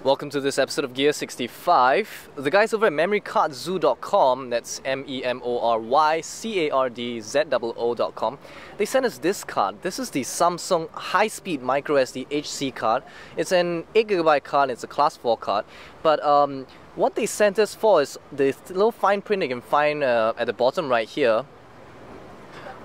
Welcome to this episode of Gear65. The guys over at memorycardzoo.com, that's memorycardzoo.com, they sent us this card. This is the Samsung high-speed microSDHC card. It's an 8GB card, it's a class 4 card. But what they sent us for is the little fine print you can find at the bottom right here.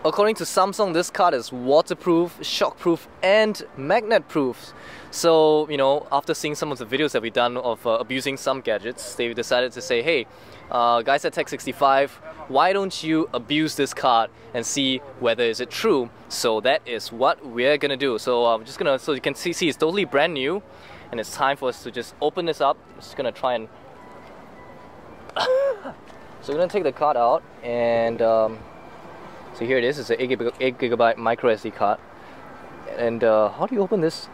According to Samsung, this card is waterproof, shockproof, and magnet-proof. So, you know, after seeing some of the videos that we've done of abusing some gadgets, they decided to say, hey, guys at Tech65, why don't you abuse this card and see whether is it true? So that is what we're gonna do. So I'm just gonna, so you can see it's totally brand new, and it's time for us to just open this up. I'm just gonna try and so we're gonna take the card out, and so here it is. It's an 8GB microSD card. And how do you open this?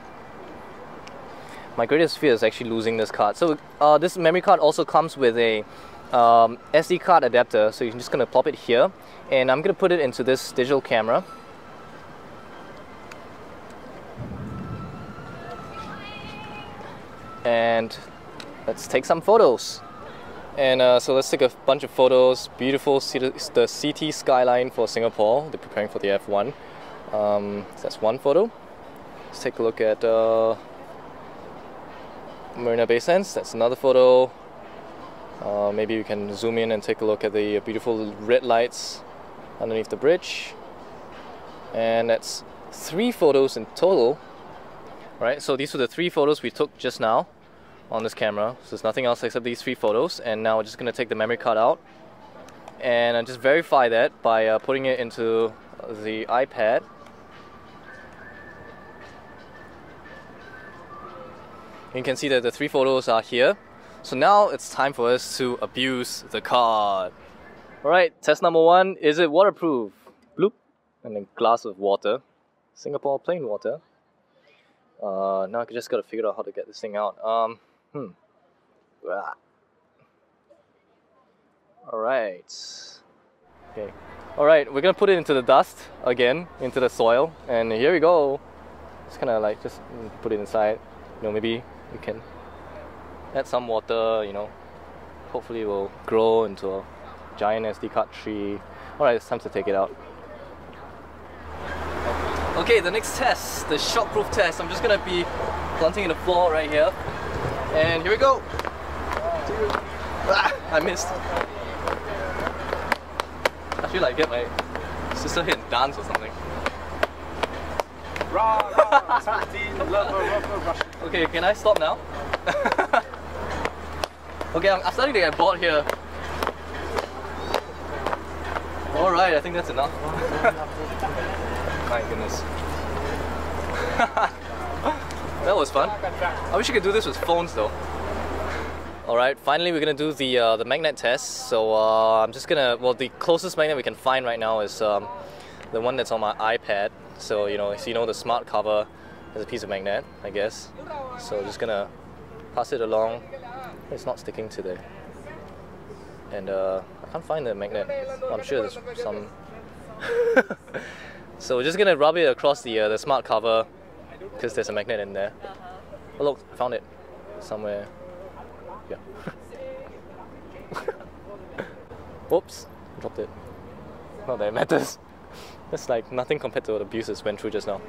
My greatest fear is actually losing this card. So this memory card also comes with a SD card adapter. So you're just going to plop it here. And I'm going to put it into this digital camera. And let's take some photos. And so let's take a bunch of photos. Beautiful, the CT skyline for Singapore. They're preparing for the F1. So that's one photo. Let's take a look at Marina Bay Sands. That's another photo. Maybe we can zoom in and take a look at the beautiful red lights underneath the bridge. And that's 3 photos in total. Right, so these were the 3 photos we took just now on this camera. So there's nothing else except these 3 photos, and now we're just going to take the memory card out and just verify that by putting it into the iPad. You can see that the 3 photos are here. So now it's time for us to abuse the card. Alright, test number 1. Is it waterproof? Bloop. And a glass of water. Singapore plain water. Now I just gotta figure out how to get this thing out. Alright. Okay. Alright, we're gonna put it into the dust again, into the soil, and here we go. Just kinda like just put it inside. You know, maybe we can add some water, you know. Hopefully it will grow into a giant SD card tree. Alright, it's time to take it out. Okay, the next test, the shockproof test. I'm just gonna be planting in the floor right here. And here we go. I missed. I feel like I get my sister here and dance or something. Okay, can I stop now? Okay, I'm starting to get bored here. Alright, I think that's enough. My goodness. That was fun. I wish you could do this with phones though. Alright, finally we're gonna do the magnet test. So I'm just gonna, well, the closest magnet we can find right now is the one that's on my iPad. So you know the smart cover is a piece of magnet, I guess. So just gonna pass it along. It's not sticking to there. And I can't find the magnet. Well, I'm sure there's some. So we're just gonna rub it across the smart cover, because there's a magnet in there. Oh look, I found it somewhere. Yeah. Oops, dropped it. Not that it matters. That's like nothing compared to what abuses went through just now.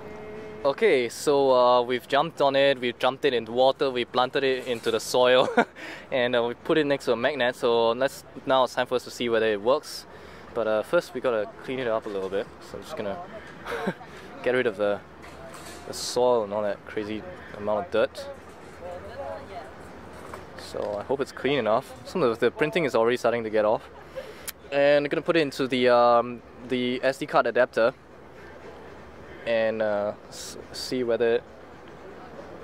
Okay, so we've jumped on it, we've jumped it into water, we planted it into the soil, and we put it next to a magnet. So now it's time for us to see whether it works. But first we gotta clean it up a little bit. So I'm just gonna get rid of the soil and all that crazy amount of dirt. So I hope it's clean enough. Some of the printing is already starting to get off. And I'm gonna put it into the SD card adapter and see whether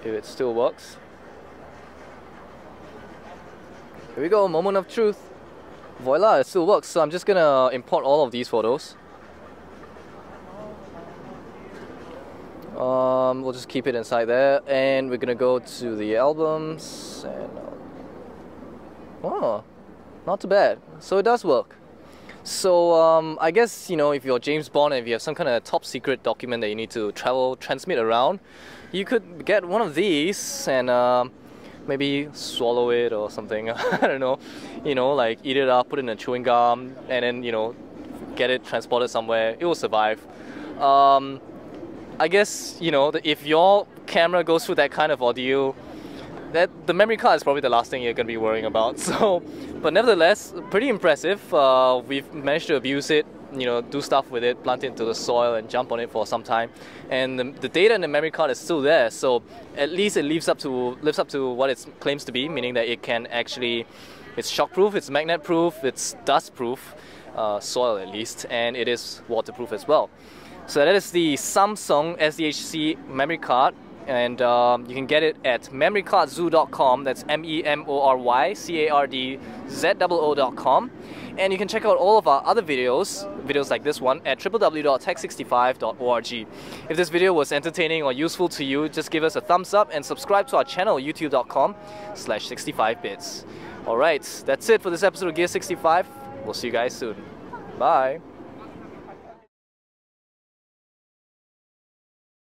if it still works. Here we go, moment of truth. Voila, it still works. So I'm just gonna import all of these photos. We'll just keep it inside there, and we're gonna go to the albums, and oh, not too bad. So it does work. So I guess, you know, if you're James Bond and if you have some kind of top secret document that you need to transmit around, you could get one of these and maybe swallow it or something. I don't know. You know, like eat it up, put it in a chewing gum, and then, you know, get it transported somewhere. It will survive. I guess, you know, if your camera goes through that kind of ordeal, that the memory card is probably the last thing you're going to be worrying about. So, but nevertheless, pretty impressive. We've managed to abuse it, you know, do stuff with it, plant it into the soil and jump on it for some time. And the data in the memory card is still there, so at least it lives up to what it claims to be, meaning that it can actually, it's shockproof, it's magnet-proof, it's dust-proof, soil at least, and it is waterproof as well. So that is the Samsung SDHC memory card, and you can get it at memorycardzoo.com. That's memorycardzoo.com. And you can check out all of our other videos like this one, at www.tech65.org. If this video was entertaining or useful to you, just give us a thumbs up and subscribe to our channel, youtube.com/65bits. Alright, that's it for this episode of Gear65. We'll see you guys soon. Bye!